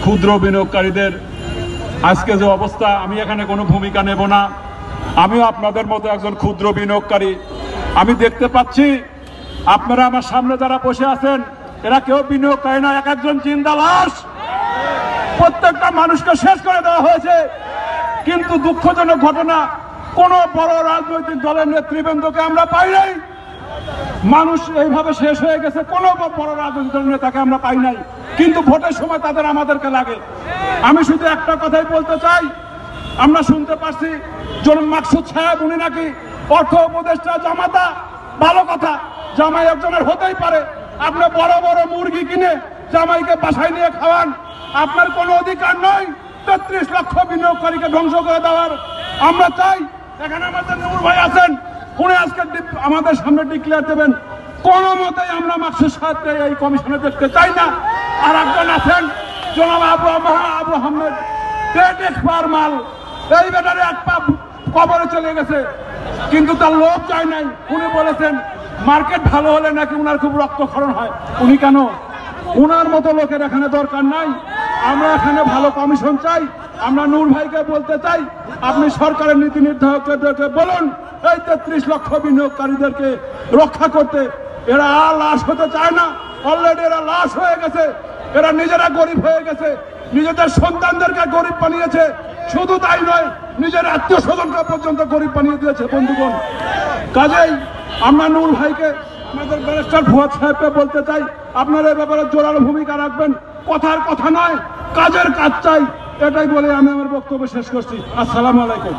ক্ষুদ্র বিনিয়োগকারীদের আজকে যে অবস্থা, আমি এখানে কোনো ভূমিকা নেব না। আমিও আপনাদের মতো একজন ক্ষুদ্র বিনিয়োগকারী। আমি দেখতে পাচ্ছি আপনারা আমার সামনে যারা বসে আছেন এরা কেউ বিনিয়োগকারী না, এক একজন জিন্দা লাশ। প্রত্যেকটা মানুষকে শেষ করে দেওয়া হয়েছে। কিন্তু দুঃখজনক ঘটনা, কোন বড় রাজনৈতিক দলের নেতৃবৃন্দকে আমরা পাই নাই। মানুষ এইভাবে শেষ হয়ে গেছে, কোন বড় রাজনৈতিক দলের নেতাকে আমরা পাই নাই। কিন্তু ভোটের সময় তাদের আমাদেরকে লাগে। আমি শুধু একটা কথাই বলতে চাই, আমরা শুনতে পাচ্ছি জনাব মাকসুদ সাহেব উনি নাকি অর্থ উপদেষ্টা জামাতা। ভালো কথা, জামাই একজনের হতেই পারে। আপনি বড় বড় মুরগি কিনে জামাইকে বাসায় নিয়ে খাওয়ান, আপনার কোনো অধিকার নয় ৩৩ লক্ষ বিনিয়োগকারীকে ধ্বংস করে দেওয়ার। আমরা চাই, এখানে আমাদের নূর ভাই আছেন, উনি আজকে আমাদের সামনে ডিক্লেয়ার দেবেন কোনো মতেই আমরা মাকসুদ সাহেবকে এই কমিশনে দেখতে চাই না। আর একজন আছেন জনাব আবু আহমেদ, গ্রেট এক্সপার মাল, এই ব্যাটারে এক পা কবরে চলে গেছে কিন্তু তার লোভ চাই নাই। উনি বলেছেন মার্কেট ভালো হলে নাকি উনার খুব রক্তক্ষরণ হয়। উনি কেন? উনার মতো লোকের এখানে দরকার নাই। আমরা এখানে ভালো কমিশন চাই। আমরা নূর ভাইকে বলতে চাই, আপনি সরকারের নীতি নির্ধারকদেরকে বলুন এই ৩৩ লক্ষ বিনিয়োগকারীদেরকে রক্ষা করতে। এরা আর লাশ হতে চায় না, অলরেডি এরা লাশ হয়ে গেছে। এরা নিজেরা গরিব হয়ে গেছে, নিজেদের সন্তানদেরকে গরিব বানিয়েছে। শুধু তাই নয়, নিজের আত্মীয় স্বজনকে পর্যন্ত গরিব বানিয়ে দিয়েছে বন্ধুগণ। কাজেই আমরা নূর ভাইকে, আমাদের ব্যারিস্টার ফুয়াদ সাহেবকে বলতে চাই, আপনারা এই ব্যাপারে জোরালো ভূমিকা রাখবেন। কথার কথা নয়, কাজের কাজ চাই। এটাই বলে আমি আমার বক্তব্য শেষ করছি। আসসালামু আলাইকুম।